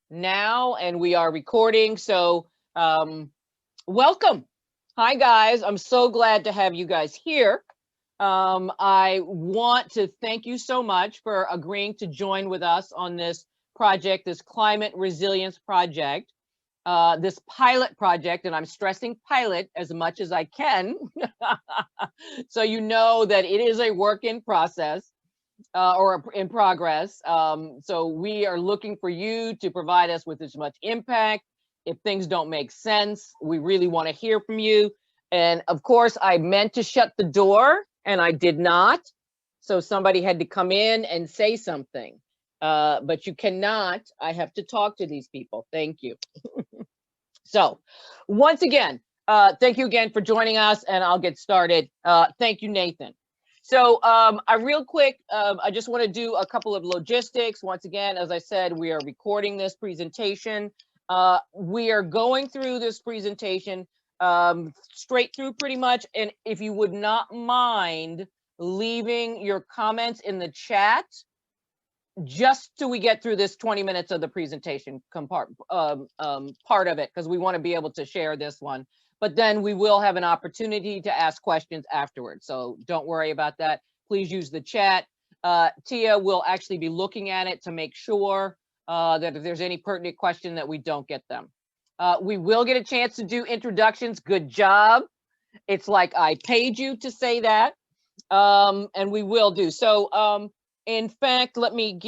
now, and we are recording. So welcome. Hi, guys. I'm so glad to have you guys here. I want to thank you so much for agreeing to join with us on this project, this climate resilience project, this pilot project, and I'm stressing pilot as much as I can. So you know that it is a work in process. Or in progress. So we are looking for you to provide us with as much impact. If things don't make sense, we really want to hear from you. And of course, I meant to shut the door and I did not. So somebody had to come in and say something. But you cannot. I have to talk to these people. Thank you. So once again, thank you again for joining us, and I'll get started. Thank you, Nathan. So real quick, I just want to do a couple of logistics. Once again, as I said, we are recording this presentation. We are going through this presentation straight through pretty much. And if you would not mind leaving your comments in the chat, just till we get through this 20 minutes of the presentation part of it, because we want to be able to share this one. But then we will have an opportunity to ask questions afterwards. So don't worry about that. Please use the chat. Tia will actually be looking at it to make sure that if there's any pertinent question that we don't get them. We will get a chance to do introductions. Good job. It's like I paid you to say that. And we will do. So in fact, let me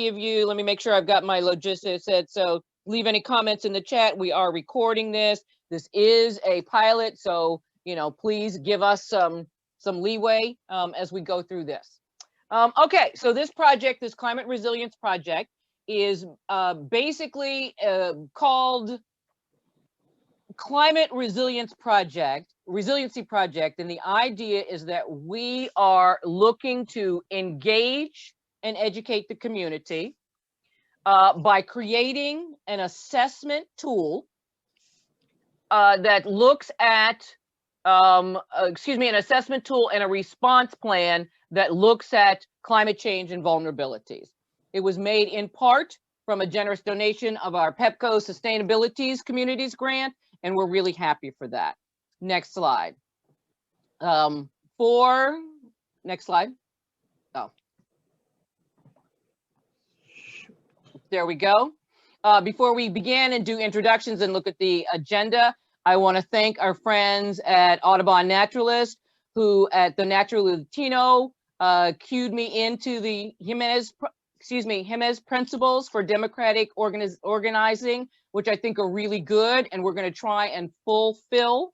make sure I've got my logistics set. So leave any comments in the chat. We are recording this. This is a pilot, so please give us some leeway as we go through this. Okay, so this project, this climate resilience project, is basically called Climate Resiliency Project, and the idea is that we are looking to engage and educate the community by creating an assessment tool that looks at, an assessment tool and a response plan that looks at climate change and vulnerabilities. It was made in part from a generous donation of our PEPCO Sustainabilities Communities Grant, and we're really happy for that. Next slide. Next slide. Oh, there we go. Before we begin and do introductions and look at the agenda, I want to thank our friends at Audubon Naturalist, who at the Natural Latino cued me into the Jimenez principles for democratic organizing, which I think are really good, and we're going to try and fulfill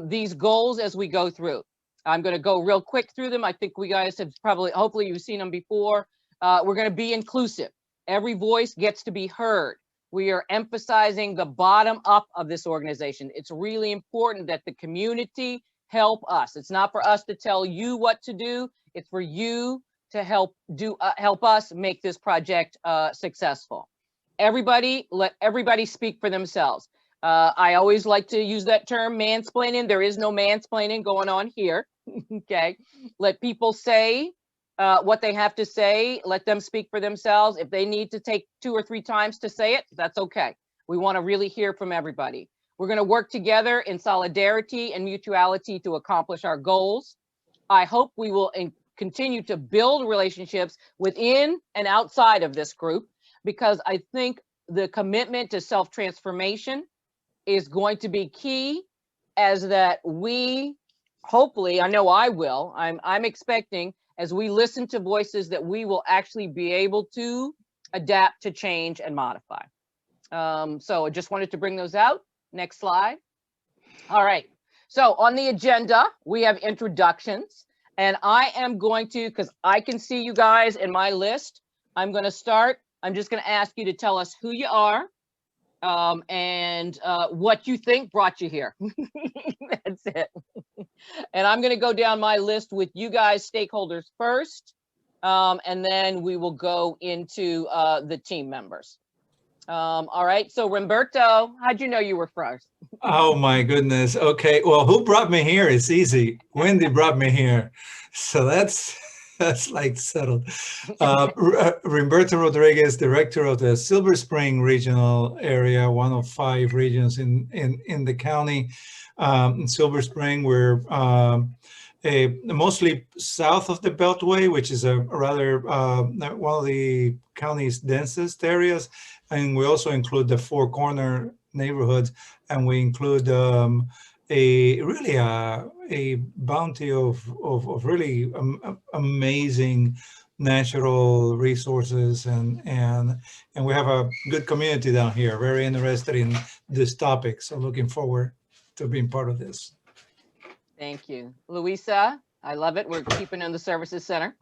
these goals as we go through. I'm going to go real quick through them. I think we guys have hopefully you've seen them before. We're going to be inclusive. Every voice gets to be heard. We are emphasizing the bottom up of this organization. It's really important that the community help us. It's not for us to tell you what to do. It's for you to help us make this project successful. Let everybody speak for themselves. I always like to use that term, mansplaining. There is no mansplaining going on here. Okay, let people say what they have to say. Let them speak for themselves. If they need to take 2 or 3 times to say it, that's okay. We want to really hear from everybody. We're going to work together in solidarity and mutuality to accomplish our goals. I hope we will continue to build relationships within and outside of this group, because I think the commitment to self-transformation is going to be key, as that we hopefully, I know I will, I'm expecting, as we listen to voices, that we will actually be able to adapt to change and modify. So I just wanted to bring those out. Next slide. All right. So on the agenda, we have introductions, and I am going to, because I can see you guys in my list, I'm going to start. I'm just going to ask you to tell us who you are and what you think brought you here. That's it. And I'm going to go down my list with you guys, stakeholders first, and then we will go into the team members. All right, so Roberto, how'd you know you were first? Oh my goodness. Okay, well, who brought me here? It's easy. Wendy brought me here. So that's That's like settled. Humberto Rodriguez, director of the Silver Spring Regional Area, one of 5 regions in the county. In Silver Spring, we're mostly south of the Beltway, which is a rather one of the county's densest areas. And we also include the Four Corner neighborhoods, and we include a bounty of really amazing natural resources, and we have a good community down here, very interested in this topic. So looking forward to being part of this. Thank you. Louisa, I love it. We're keeping in the services center.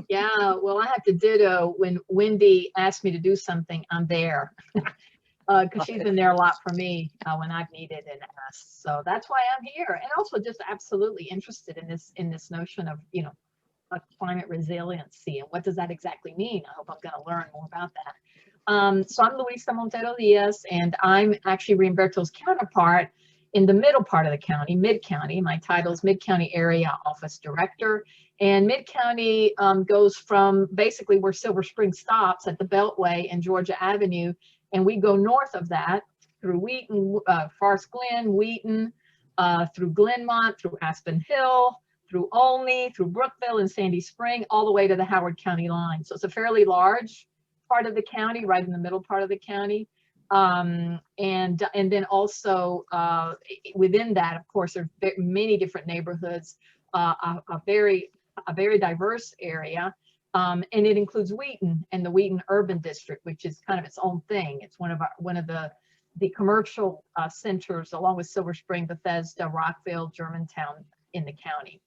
Yeah, well, I have to ditto. When Wendy asked me to do something, I'm there. Because she's been there a lot for me when I've needed and asked. So that's why I'm here. And also just absolutely interested in this notion of, climate resiliency and what does that exactly mean? I hope I'm going to learn more about that. So I'm Luisa Montero Diaz, and I'm actually Humberto's counterpart in the middle part of the county, Mid-County. My title is Mid-County Area Office Director. And Mid-County goes from basically where Silver Spring stops at the Beltway and Georgia Avenue. And we go north of that through Wheaton, Forest Glen, Wheaton, through Glenmont, through Aspen Hill, through Olney, through Brookville and Sandy Spring, all the way to the Howard County line. So it's a fairly large part of the county, right in the middle part of the county. And then also within that, of course, there are many different neighborhoods, a very diverse area. And it includes Wheaton and the Wheaton Urban District, which is kind of its own thing. It's one of the commercial centers, along with Silver Spring, Bethesda, Rockville, Germantown in the county.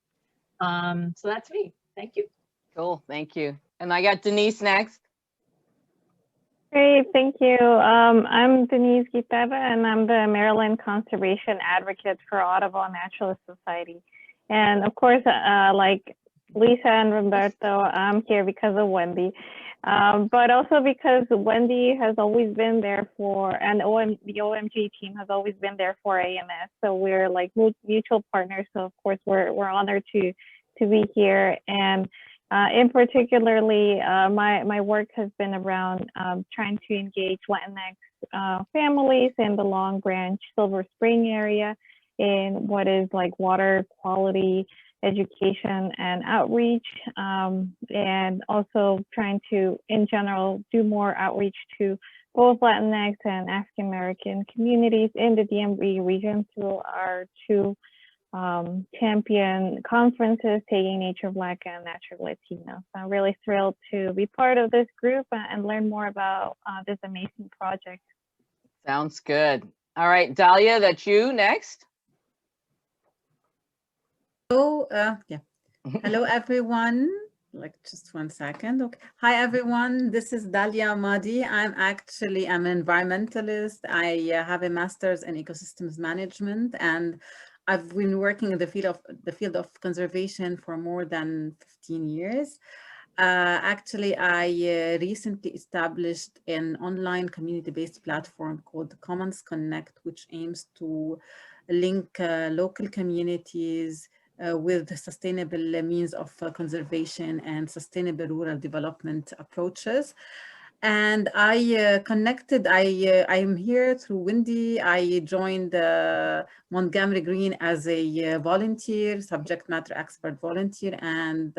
So that's me. Thank you. Cool. Thank you. And I got Denise next. Great, thank you. I'm Denise Guiteva, and I'm the Maryland Conservation Advocate for Audubon Naturalist Society. And of course, like Lisa and Humberto, I'm here because of Wendy, but also because Wendy has always been there for, and the OMG team has always been there for AMS. So we're like mutual partners. So of course, we're honored to be here. And in particularly, my work has been around trying to engage Latinx families in the Long Branch, Silver Spring area in what is like water quality education and outreach, and also trying to, in general, do more outreach to both Latinx and African American communities in the DMV region through our 2 champion conferences, Taking Nature Black and Natural Latino. So I'm really thrilled to be part of this group and learn more about this amazing project. Sounds good. All right, Dahlia, that's you next. Oh, yeah. Hello, everyone. Like just 1 second. Okay. Hi, everyone. This is Dalia Madi. I'm an environmentalist. I have a master's in ecosystems management, and I've been working in the field of conservation for more than 15 years. Actually, I recently established an online community-based platform called Commons Connect, which aims to link local communities with sustainable means of conservation and sustainable rural development approaches. And I I'm here through Wendy. I joined Montgomery Green as a volunteer, subject matter expert volunteer, and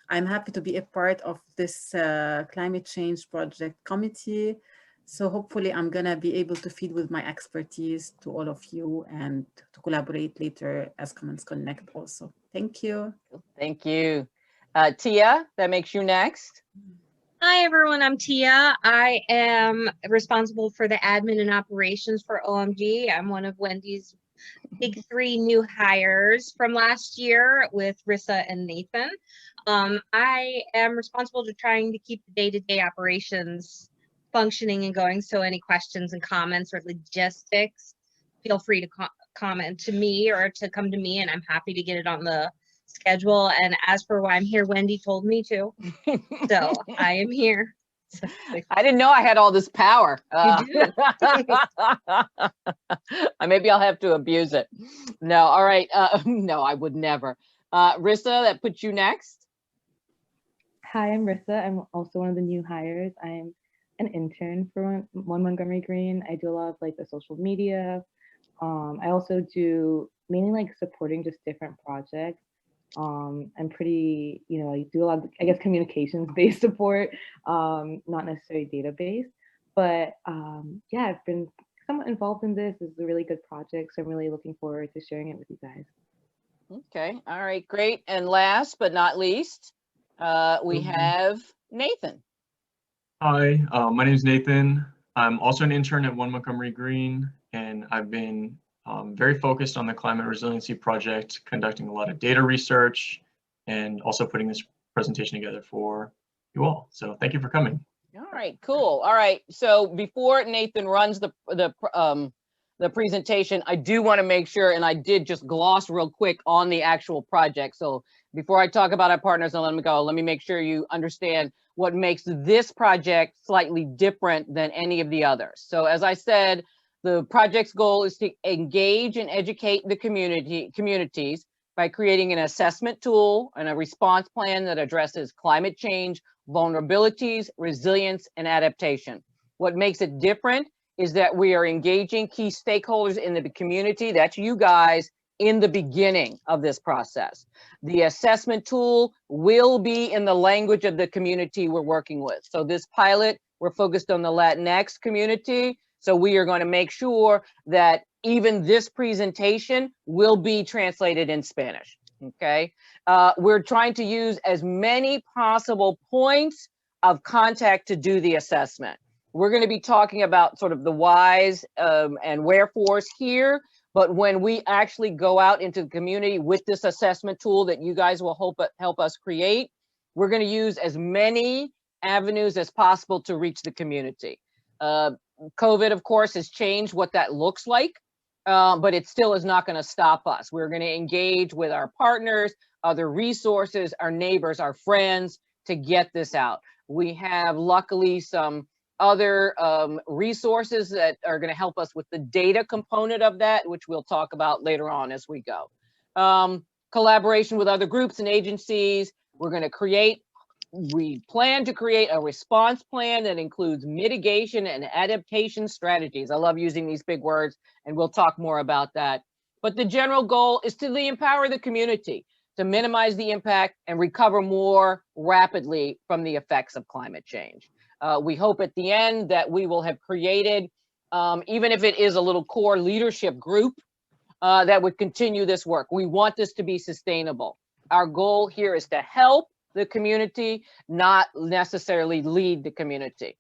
I'm happy to be a part of this climate change project committee. So hopefully I'm gonna be able to feed with my expertise to all of you and to collaborate later as Commons Connect also. Thank you. Thank you. Tia, that makes you next. Hi, everyone. I'm Tia. I am responsible for the admin and operations for OMG. I'm one of Wendy's big 3 new hires from last year with Rissa and Nathan. I am responsible to trying to keep the day-to-day operations functioning and going. So any questions and comments or logistics, feel free to comment to me or to come to me, and I'm happy to get it on the schedule. And as for why I'm here, Wendy told me to, so I am here. I didn't know I had all this power. You do. Maybe I'll have to abuse it. No, all right. No, I would never. Rissa, that puts you next. Hi, I'm Rissa. I'm also one of the new hires. I'm an intern for One Montgomery Green. I do a lot of like the social media. I also do mainly like supporting just different projects. I'm pretty, I do a lot of, I guess, communications-based support, not necessarily database. But yeah, I've been somewhat involved in this. This is a really good project, so I'm really looking forward to sharing it with you guys. Okay, all right, great. And last but not least, we have Nathan. Hi, my name is Nathan. I'm also an intern at One Montgomery Green, and I've been very focused on the climate resiliency project, conducting a lot of data research, and also putting this presentation together for you all. So thank you for coming. All right, cool. All right, so before Nathan runs the presentation, I do want to make sure, and I did just gloss real quick on the actual project. So before I talk about our partners and let them go, let me make sure you understand what makes this project slightly different than any of the others. So as I said, the project's goal is to engage and educate the communities by creating an assessment tool and a response plan that addresses climate change, vulnerabilities, resilience, and adaptation. What makes it different is that we are engaging key stakeholders in the community, that's you guys, in the beginning of this process. The assessment tool will be in the language of the community we're working with. So this pilot, we're focused on the Latinx community. So we are going to make sure that even this presentation will be translated in Spanish, okay? We're trying to use as many possible points of contact to do the assessment. We're going to be talking about sort of the whys and wherefores here, but when we actually go out into the community with this assessment tool that you guys will help us create, we're going to use as many avenues as possible to reach the community. COVID, of course, has changed what that looks like, but it still is not going to stop us. We're going to engage with our partners, other resources, our neighbors, our friends to get this out. We have luckily some other resources that are going to help us with the data component of that, which we'll talk about later on as we go. Collaboration with other groups and agencies. We plan to create a response plan that includes mitigation and adaptation strategies. I love using these big words, and we'll talk more about that. But the general goal is to empower the community to minimize the impact and recover more rapidly from the effects of climate change. We hope at the end that we will have created, even if it is a little core leadership group, that would continue this work. We want this to be sustainable. Our goal here is to help the community, not necessarily lead the community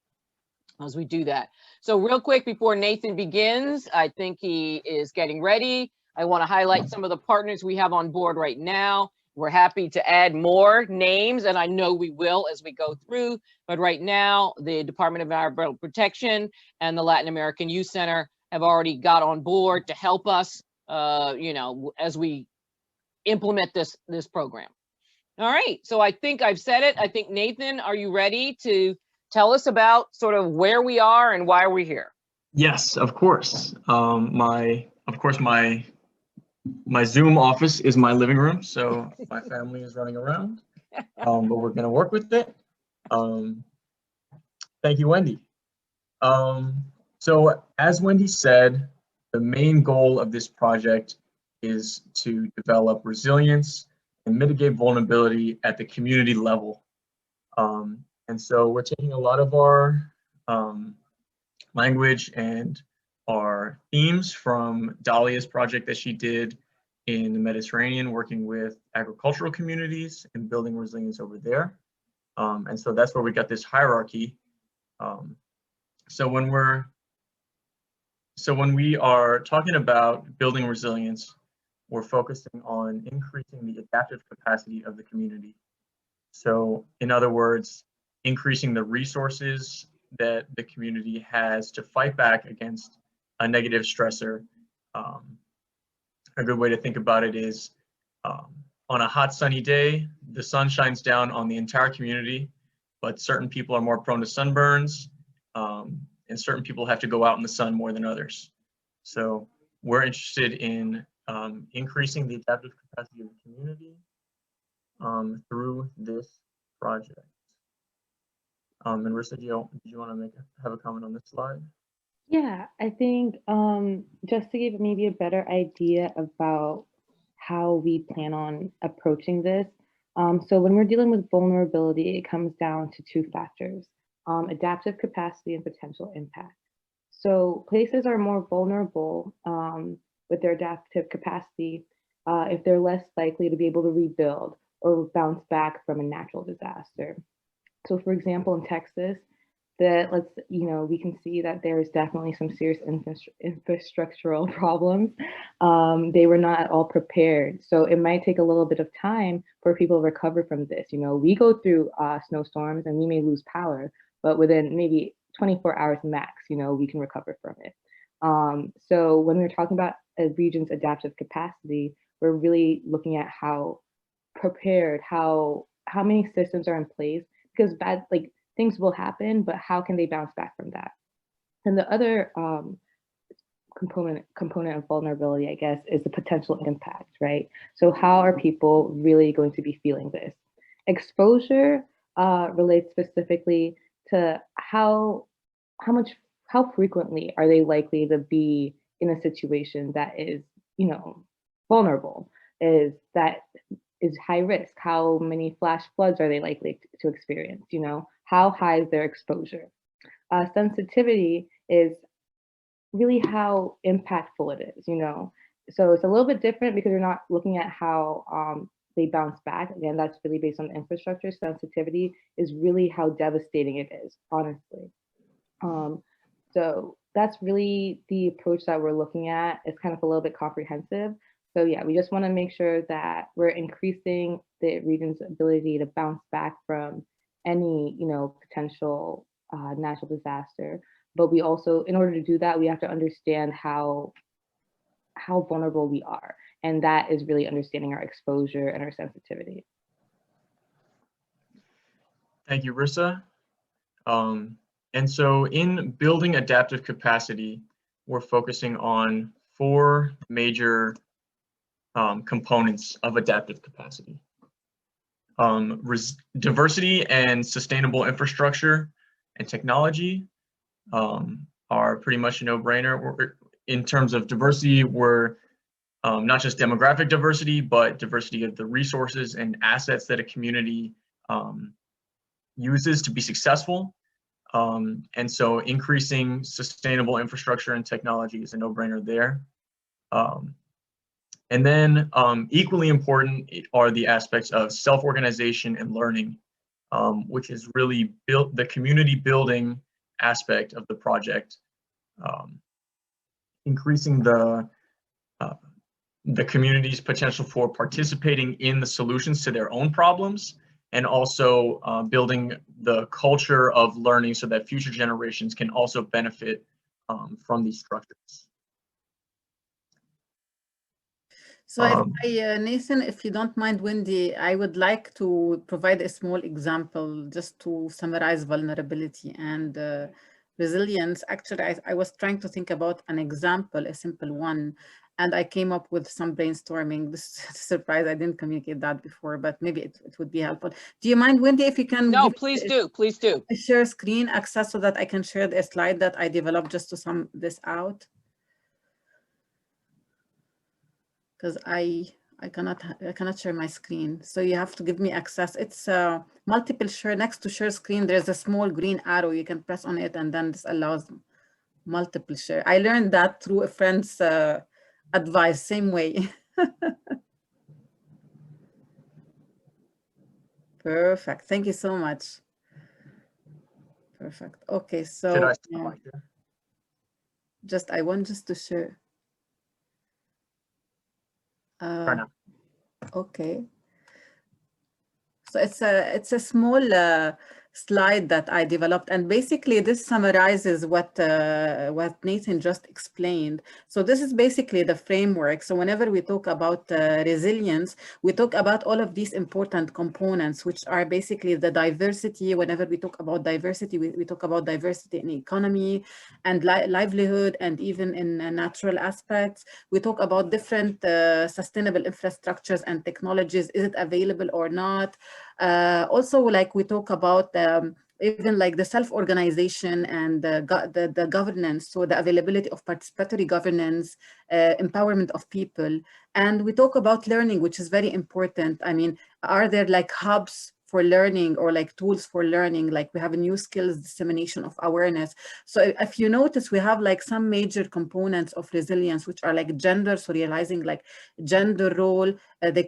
as we do that. So real quick before Nathan begins, I think he is getting ready. I want to highlight some of the partners we have on board right now. We're happy to add more names, and I know we will as we go through, but right now the Department of Environmental Protection and the Latin American Youth Center have already got on board to help us, as we implement this program. All right, so I think I've said it. I think, Nathan, are you ready to tell us about sort of where we are and why we're here? Yes, of course. My Zoom office is my living room, so my family is running around, but we're going to work with it. Thank you, Wendy. So as Wendy said, the main goal of this project is to develop resilience and mitigate vulnerability at the community level. And so we're taking a lot of our language and our themes from Dahlia's project that she did in the Mediterranean, working with agricultural communities and building resilience over there. And so that's where we got this hierarchy. So when we are talking about building resilience, we're focusing on increasing the adaptive capacity of the community. So in other words, increasing the resources that the community has to fight back against a negative stressor. A good way to think about it is on a hot sunny day, the sun shines down on the entire community, but certain people are more prone to sunburns, and certain people have to go out in the sun more than others. So we're interested in increasing the adaptive capacity of the community through this project. And Rissa, do you want to have a comment on this slide? Yeah, I think just to give maybe a better idea about how we plan on approaching this. So when we're dealing with vulnerability, it comes down to two factors, adaptive capacity and potential impact. So places are more vulnerable with their adaptive capacity if they're less likely to be able to rebuild or bounce back from a natural disaster. So for example, in Texas, we can see that there is definitely some serious infrastructural problems. They were not at all prepared. So it might take a little bit of time for people to recover from this. We go through snowstorms and we may lose power, but within maybe 24 hours max, we can recover from it. So when we're talking about a region's adaptive capacity, we're really looking at how prepared, how many systems are in place, because things will happen, but how can they bounce back from that? And the other component of vulnerability, I guess, is the potential impact, right? So how are people really going to be feeling this? Exposure relates specifically to how frequently are they likely to be in a situation that is, vulnerable, is high risk? How many flash floods are they likely to experience? How high is their exposure? Sensitivity is really how impactful it is, So it's a little bit different because you're not looking at how they bounce back. Again, that's really based on infrastructure. Sensitivity is really how devastating it is, honestly. So that's really the approach that we're looking at. It's kind of a little bit comprehensive. So yeah, we just want to make sure that we're increasing the region's ability to bounce back from any, potential natural disaster. But we also, in order to do that, we have to understand how vulnerable we are. And that is really understanding our exposure and our sensitivity. Thank you, Rissa. And so in building adaptive capacity, we're focusing on 4 major components of adaptive capacity. Diversity and sustainable infrastructure and technology are pretty much a no-brainer. In terms of diversity, we're not just demographic diversity, but diversity of the resources and assets that a community uses to be successful. And so increasing sustainable infrastructure and technology is a no-brainer there. And then equally important are the aspects of self-organization and learning, which is really the community building aspect of the project, increasing the community's potential for participating in the solutions to their own problems, and also building the culture of learning so that future generations can also benefit from these structures. So Nathan, if you don't mind, Wendy, I would like to provide a small example just to summarize vulnerability and resilience. Actually, I was trying to think about an example, a simple one, and I came up with some brainstorming. This is a surprise, I didn't communicate that before, but maybe it would be helpful. Do you mind, Wendy, if you can? No, please do, please do. Share screen access so that I can share the slide that I developed just to sum this out. Because I cannot share my screen, so you have to give me access. It's multiple share. Next to share screen, there's a small green arrow. You can press on it, and then this allows multiple share. I learned that through a friend's advice, same way. Perfect. Thank you so much. Perfect. Okay, so Should I stop right there? I want just to share. Okay, so it's a small slide that I developed, and basically this summarizes what Nathan just explained. So this is basically the framework. So whenever we talk about resilience, we talk about all of these important components, which are basically the diversity. Whenever we talk about diversity, we talk about diversity in economy and livelihood, and even in natural aspects. We talk about different sustainable infrastructures and technologies. Is it available or not? Also, like we talk about even like the self-organization and the governance, so the availability of participatory governance, empowerment of people. And we talk about learning, which is very important. I mean, are there like hubs for learning or like tools for learning? Like we have a new skills dissemination of awareness. So if you notice, we have like some major components of resilience, which are like gender, so realizing like gender role, the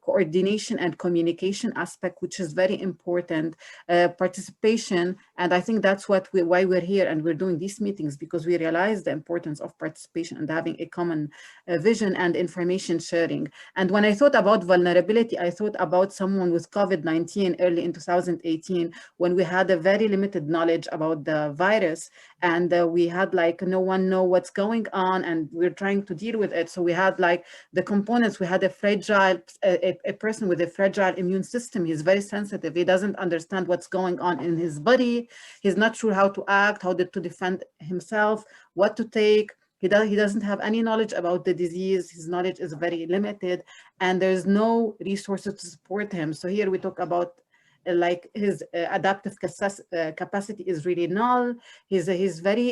coordination and communication aspect, which is very important, participation. And I think that's why we're here and we're doing these meetings, because we realize the importance of participation and having a common vision and information sharing. And when I thought about vulnerability, I thought about someone with COVID-19 early in 2018, when we had a very limited knowledge about the virus, and we had like no one know what's going on, and we're trying to deal with it. So we had like the components. We had a fragile, a person with a fragile immune system. He's very sensitive. He doesn't understand what's going on in his body. He's not sure how to act, how to defend himself, what to take. He doesn't have any knowledge about the disease. His knowledge is very limited, and there's no resources to support him. So here we talk about like his adaptive capacity is really null. He's very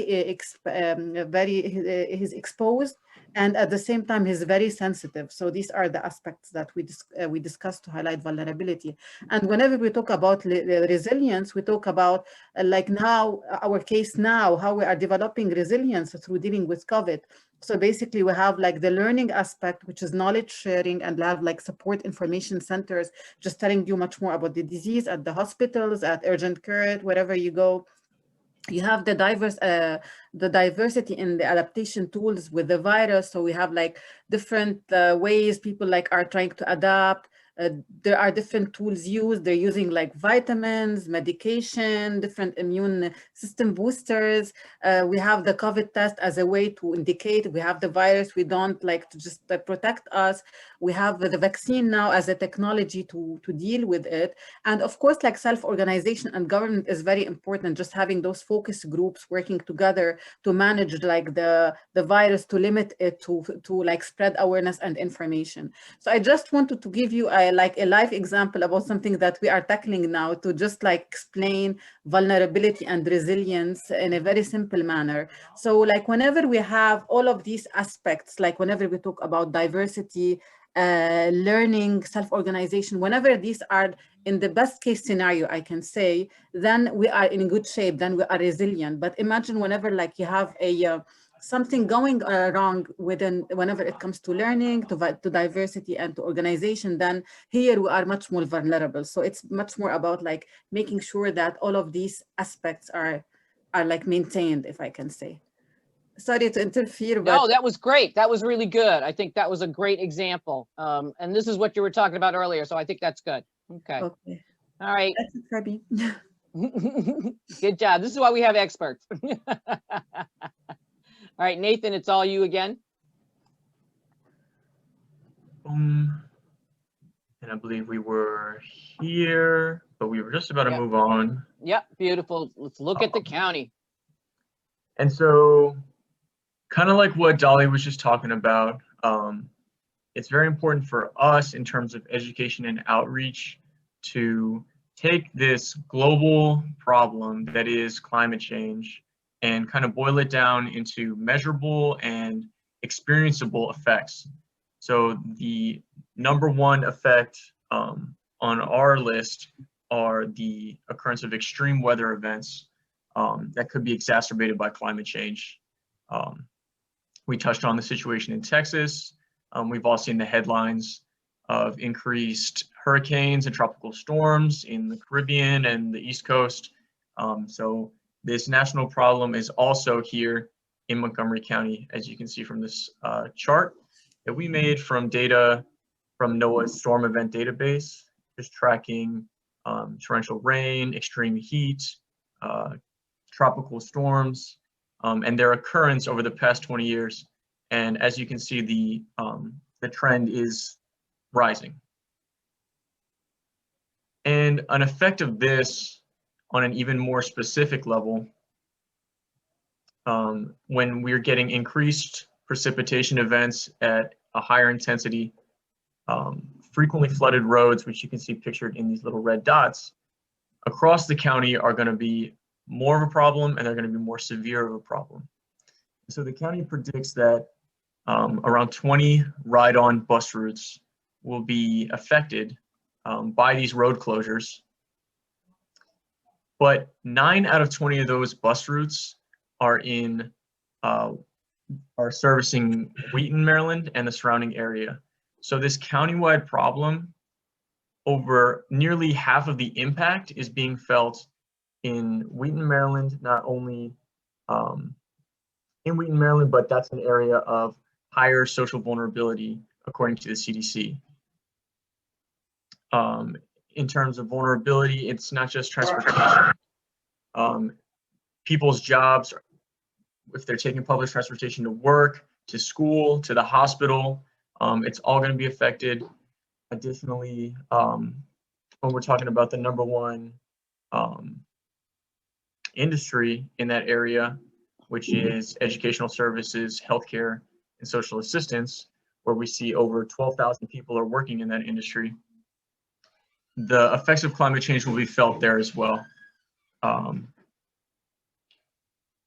he's exposed, and at the same time he's very sensitive. So these are the aspects that we discussed to highlight vulnerability. And whenever we talk about resilience, we talk about like now our case now, how we are developing resilience through dealing with COVID. So basically we have like the learning aspect, which is knowledge sharing, and have like support information centers, just telling you much more about the disease at the hospitals, at urgent care, wherever you go. You have the diversity in the adaptation tools with the virus. So we have like different ways people like are trying to adapt. There are different tools used. They're using like vitamins, medication, different immune system boosters. We have the COVID test as a way to indicate we have the virus. We don't like to just protect us. We have the vaccine now as a technology to deal with it. And of course, like self-organization and government is very important. Just having those focus groups working together to manage like the virus, to limit it, to like spread awareness and information. So I just wanted to give you like a live example about something that we are tackling now, to just like explain vulnerability and resilience in a very simple manner. So like whenever we have all of these aspects, like whenever we talk about diversity, learning, self-organization, whenever these are in the best case scenario, I can say, then we are in good shape, then we are resilient. But imagine whenever like you have a something going wrong whenever it comes to learning, to diversity and to organization, then here we are much more vulnerable. So it's much more about like making sure that all of these aspects are like maintained, if I can say. Sorry to interfere, but no, that was great. That was really good. I think that was a great example. And this is what you were talking about earlier. So I think that's good. Okay. Okay. All right. That's it for me. Good job. This is why we have experts. All right, Nathan, it's all you again. And I believe we were here, but we were just about to move on. Yep, beautiful. Let's look at the county. And so kind of like what Dolly was just talking about, it's very important for us in terms of education and outreach to take this global problem that is climate change and kind of boil it down into measurable and experienceable effects. So the number one effect on our list are the occurrence of extreme weather events that could be exacerbated by climate change. We touched on the situation in Texas. We've all seen the headlines of increased hurricanes and tropical storms in the Caribbean and the East Coast. So this national problem is also here in Montgomery County, as you can see from this chart that we made from data from NOAA's storm event database, just tracking torrential rain, extreme heat, tropical storms, and their occurrence over the past 20 years. And as you can see, the trend is rising. And an effect of this on an even more specific level, when we're getting increased precipitation events at a higher intensity, frequently flooded roads, which you can see pictured in these little red dots, across the county are going to be more of a problem, and they're going to be more severe of a problem. So the county predicts that around 20 ride-on bus routes will be affected by these road closures. But 9 out of 20 of those bus routes are servicing Wheaton, Maryland, and the surrounding area. So this countywide problem, over nearly half of the impact is being felt in Wheaton, Maryland, not only in Wheaton, Maryland, but that's an area of higher social vulnerability, according to the CDC. In terms of vulnerability, it's not just transportation. People's jobs, if they're taking public transportation to work, to school, to the hospital, it's all going to be affected. Additionally, when we're talking about the #1 industry in that area, which is educational services, healthcare, and social assistance, where we see over 12,000 people are working in that industry, the effects of climate change will be felt there as well.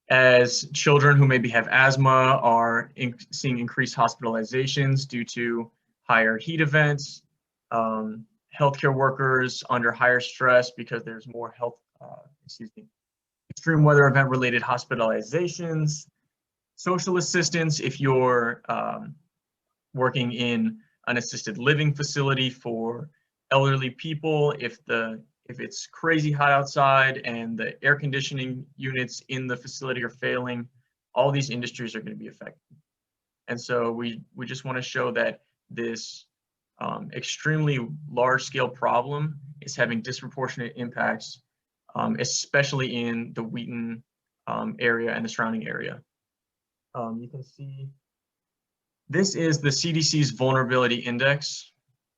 As children who maybe have asthma are seeing increased hospitalizations due to higher heat events, healthcare workers under higher stress because there's more extreme weather event related hospitalizations, social assistance if you're working in an assisted living facility for elderly people, if it's crazy hot outside and the air conditioning units in the facility are failing, all these industries are going to be affected. And so we just want to show that this extremely large scale problem is having disproportionate impacts, especially in the Wheaton area and the surrounding area. You can see this is the CDC's vulnerability index,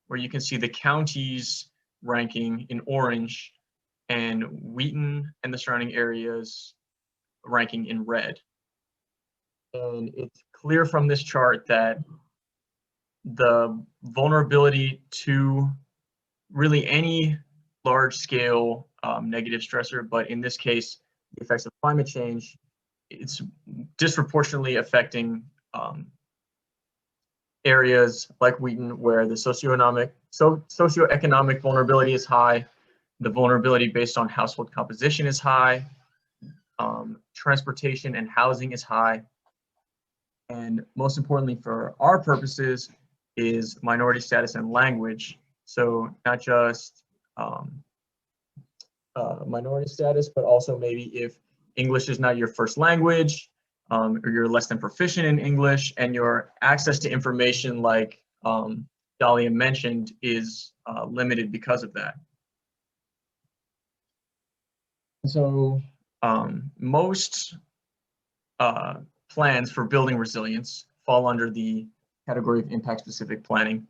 where you can see the counties ranking in orange and Wheaton and the surrounding areas ranking in red. And it's clear from this chart that the vulnerability to really any large scale negative stressor, but in this case, the effects of climate change, it's disproportionately affecting areas like Wheaton, where the socioeconomic vulnerability is high, the vulnerability based on household composition is high, transportation and housing is high, and most importantly for our purposes is minority status and language. So not just minority status, but also maybe if English is not your first language, or you're less than proficient in English, and your access to information, like Dahlia mentioned, is limited because of that. So most plans for building resilience fall under the category of impact-specific planning,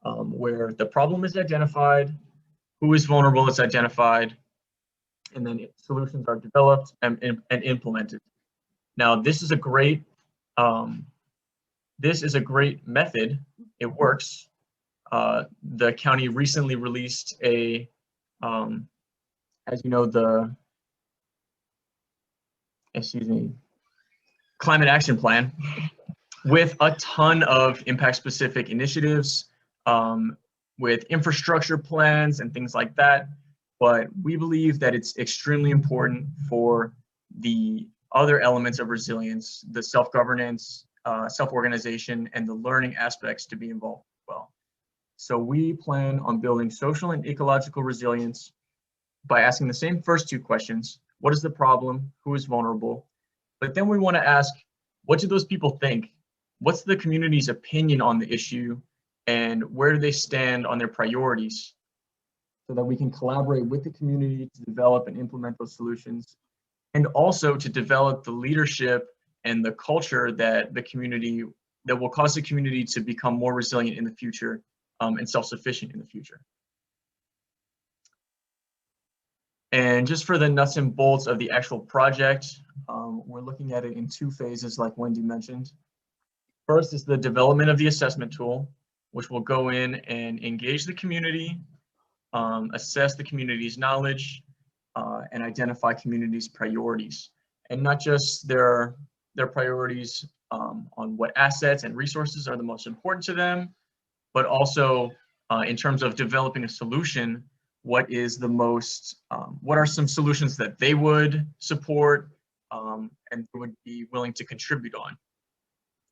where the problem is identified, who is vulnerable is identified, and then solutions are developed and implemented. Now, this is a great method. It works. The county recently released a, as you know, climate action plan with a ton of impact-specific initiatives, with infrastructure plans and things like that. But we believe that it's extremely important for the other elements of resilience, the self-governance, self-organization, and the learning aspects to be involved as well. So we plan on building social and ecological resilience by asking the same first two questions: what is the problem? Who is vulnerable? But then we want to ask, what do those people think? What's the community's opinion on the issue? And where do they stand on their priorities? So that we can collaborate with the community to develop and implement those solutions, and also to develop the leadership and the culture that will cause the community to become more resilient in the future, and self-sufficient in the future. And just for the nuts and bolts of the actual project, we're looking at it in 2 phases, like Wendy mentioned. First is the development of the assessment tool, which will go in and engage the community, assess the community's knowledge, and identify communities' priorities, and not just their priorities on what assets and resources are the most important to them, but also in terms of developing a solution, what is the most, what are some solutions that they would support and would be willing to contribute on.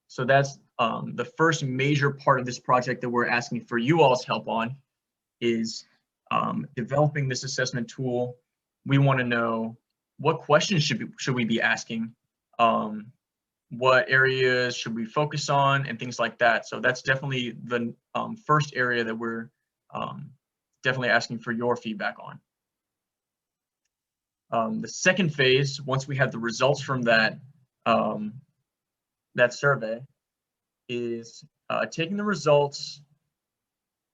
So that's the first major part of this project that we're asking for you all's help on is developing this assessment tool. We want to know what questions should we be asking, what areas should we focus on, and things like that. So that's definitely the first area that we're definitely asking for your feedback on. The second phase, once we have the results from that that survey, is taking the results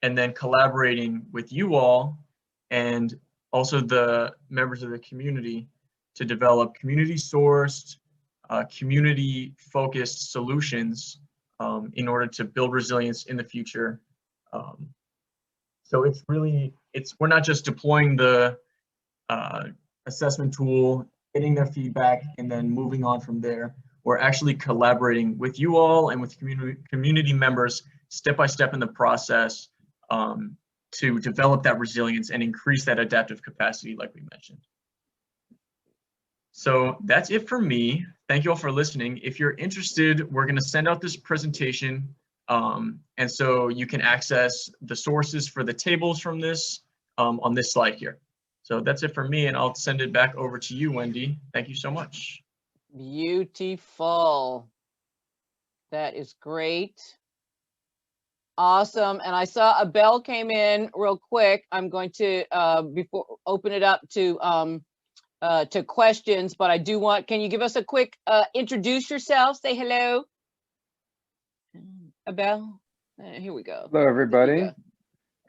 and then collaborating with you all and also the members of the community to develop community-sourced, community-focused solutions in order to build resilience in the future. So it's really, we're not just deploying the assessment tool, getting their feedback, and then moving on from there. We're actually collaborating with you all and with community members step by step in the process to develop that resilience and increase that adaptive capacity like we mentioned. So that's it for me. Thank you all for listening. If you're interested, we're going to send out this presentation. And so you can access the sources for the tables from this on this slide here. So that's it for me, and I'll send it back over to you, Wendy. Thank you so much. Beautiful. That is great. Awesome. And I saw a bell came in real quick. I'm going to before open it up to questions, but I do want, can you give us a quick introduce yourself, say hello? Abel, here we go. Hello, everybody.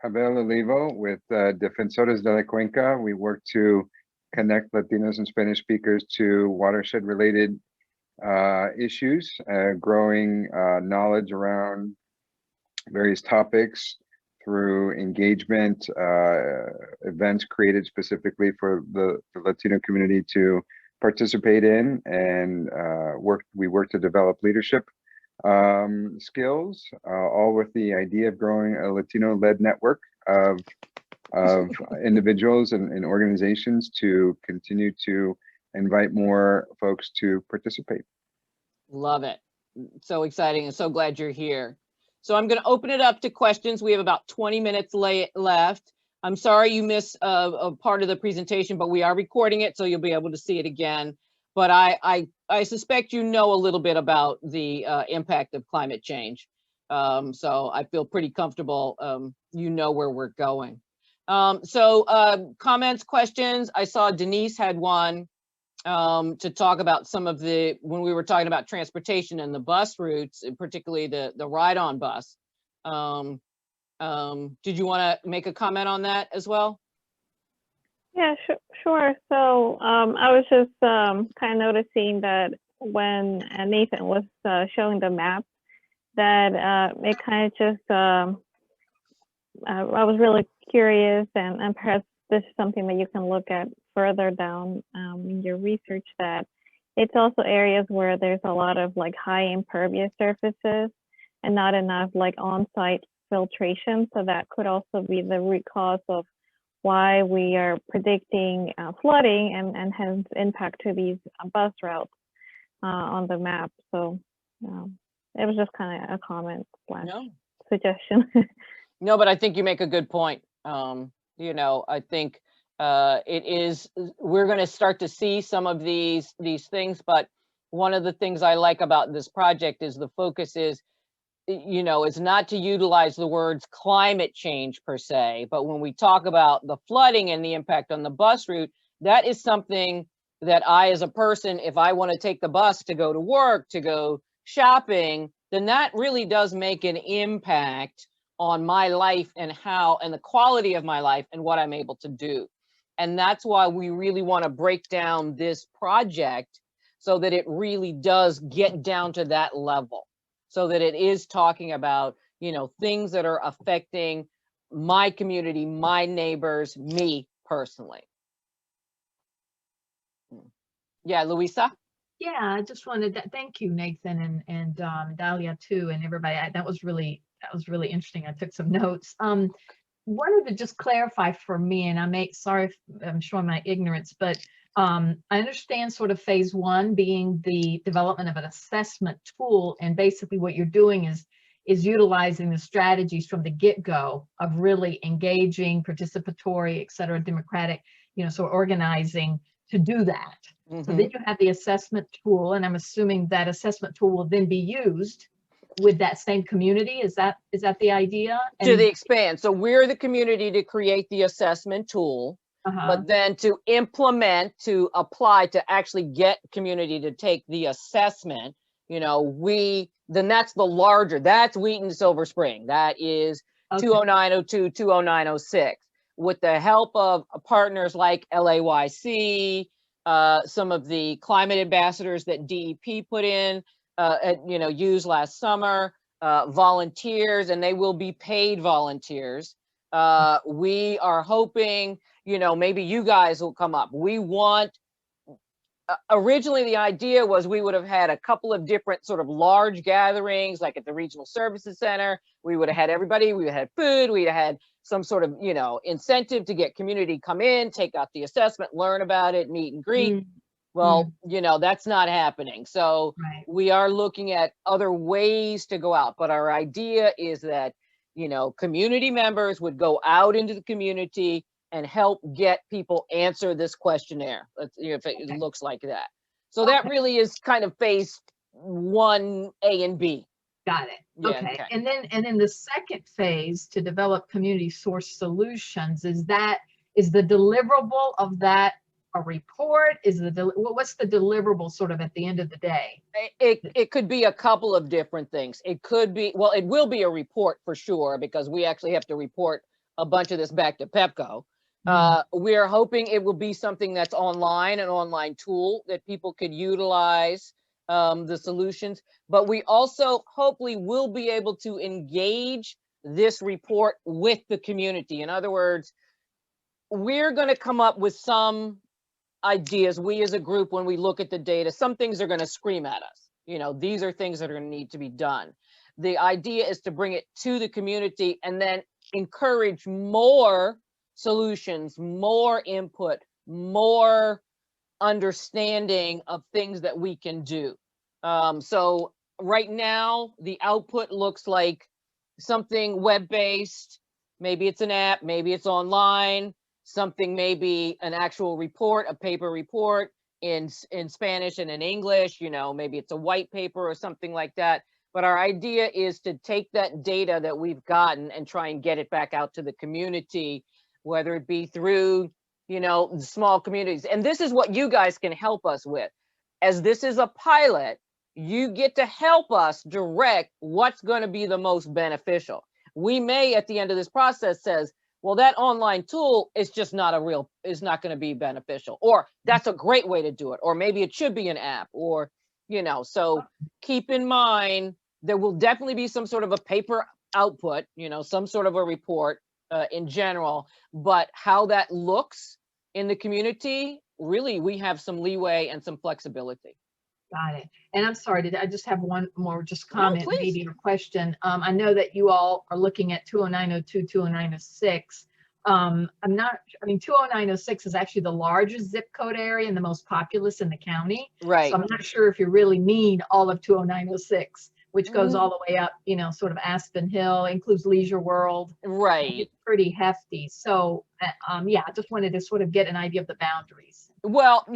Abel Olivo with Defensores de la Cuenca. We work to connect Latinos and Spanish speakers to watershed-related issues, growing knowledge around various topics through engagement, events created specifically for the Latino community to participate in, and we work to develop leadership skills, all with the idea of growing a Latino-led network of individuals and organizations to continue to invite more folks to participate. Love it. So exciting and so glad you're here. So I'm going to open it up to questions. We have about 20 minutes left. I'm sorry you missed a part of the presentation, but we are recording it, so you'll be able to see it again. But I suspect you know a little bit about the impact of climate change. So I feel pretty comfortable, you know where we're going. Comments, questions. I saw Denise had one to talk about some of when we were talking about transportation and the bus routes, and particularly the ride-on bus. Did you want to make a comment on that as well? Yeah, sure. So I was just kind of noticing that when Nathan was showing the map, that it kind of just, I was really curious, and perhaps this is something that you can look at further down in your research, that it's also areas where there's a lot of like high impervious surfaces and not enough like on-site filtration. So that could also be the root cause of why we are predicting flooding and hence impact to these bus routes on the map. So it was just kind of a comment / suggestion. No, but I think you make a good point. You know, I think we're going to start to see some of these things, but one of the things I like about this project is the focus is, you know, is not to utilize the words climate change per se, but when we talk about the flooding and the impact on the bus route, that is something that I, as a person, if I want to take the bus to go to work, to go shopping, then that really does make an impact on my life and the quality of my life and what I'm able to do. And that's why we really want to break down this project so that it really does get down to that level, so that it is talking about, you know, things that are affecting my community, my neighbors, me personally. Yeah, Luisa. Yeah, I just wanted to thank you, Nathan, and Dahlia too, and everybody. That was really interesting. I took some notes. Wanted to just clarify for me, and sorry if I'm showing my ignorance, but I understand sort of phase one being the development of an assessment tool, and basically what you're doing is utilizing the strategies from the get-go of really engaging, participatory, et cetera, democratic, so organizing to do that. So then you have the assessment tool, and I'm assuming that assessment tool will then be used with that same community. Is that the idea? To the expand. So we're the community to create the assessment tool, but then to implement, to apply, to actually get community to take the assessment, then that's the larger, that's Wheaton Silver Spring. That is 20902, 20906. With the help of partners like LAYC, some of the climate ambassadors that DEP put in, used last summer, volunteers, and they will be paid volunteers. We are hoping, maybe you guys will come up. We want, originally the idea was we would have had a couple of different sort of large gatherings, like at the Regional Services Center. We would have had everybody, we would have had food, we'd have had some sort of, incentive to get community come in, take out the assessment, learn about it, meet and greet. Well, that's not happening. So we are looking at other ways to go out. But our idea is that, community members would go out into the community and help get people answer this questionnaire, if it looks like that. So that really is kind of phase 1A and B. Got it. Yeah, Okay. And then the second phase to develop community source solutions, is the deliverable of that a report? What's the deliverable sort of at the end of the day? It could be a couple of different things. It could be, well, it will be a report for sure, because we actually have to report a bunch of this back to PEPCO. We're hoping it will be something that's online, an online tool that people could utilize the solutions, but we also hopefully will be able to engage this report with the community. In other words, we're going to come up with some ideas. We as a group, when we look at the data, some things are going to scream at us. These are things that are going to need to be done. The idea is to bring it to the community and then encourage more solutions, more input, more understanding of things that we can do. So right now, the output looks like something web-based. Maybe it's an app, maybe it's online, something maybe an actual report, a paper report in Spanish and in English, maybe it's a white paper or something like that. But our idea is to take that data that we've gotten and try and get it back out to the community, whether it be through, small communities. And this is what you guys can help us with. As this is a pilot, you get to help us direct what's going to be the most beneficial. We may, at the end of this process, says, well, that online tool is just not not going to be beneficial, or that's a great way to do it, or maybe it should be an app, or, so keep in mind, there will definitely be some sort of a paper output, some sort of a report in general, but how that looks in the community, really, we have some leeway and some flexibility. Got it. And I'm sorry, I just have one more comment, maybe a question. I know that you all are looking at 20902, 20906. 20906 is actually the largest zip code area and the most populous in the county. Right. So I'm not sure if you really mean all of 20906, which goes all the way up, sort of Aspen Hill, includes Leisure World. Right. It's pretty hefty. So, yeah, I just wanted to sort of get an idea of the boundaries. Well,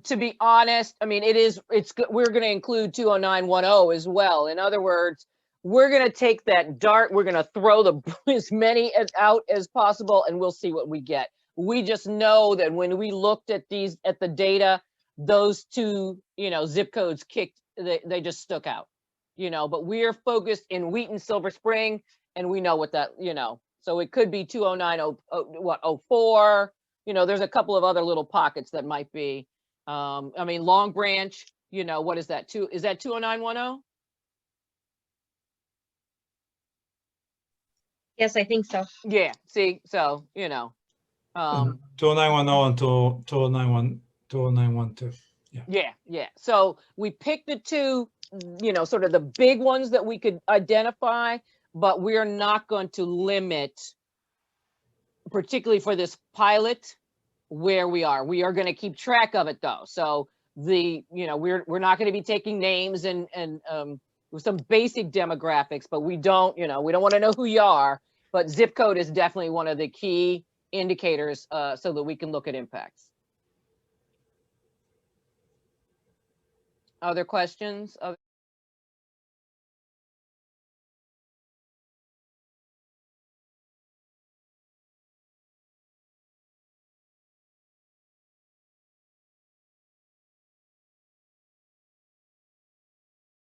to be honest, we're going to include 20910 as well. In other words, we're going to take that dart, we're going to throw as many out as possible, and we'll see what we get. We just know that when we looked at the data, those two, zip codes they just stuck out, but we're focused in Wheaton, Silver Spring, and we know what that, so it could be 20904. There's a couple of other little pockets that might be, Long Branch, what is that? Is that 20910? Yes, I think so. Yeah, see, so, 2910 and 2912. Yeah. So we picked the two, sort of the big ones that we could identify, but we're not going to limit, particularly for this pilot, where we are. We are going to keep track of it though. So we're not going to be taking names and with some basic demographics, but we don't want to know who you are, but zip code is definitely one of the key indicators so that we can look at impacts. Other questions?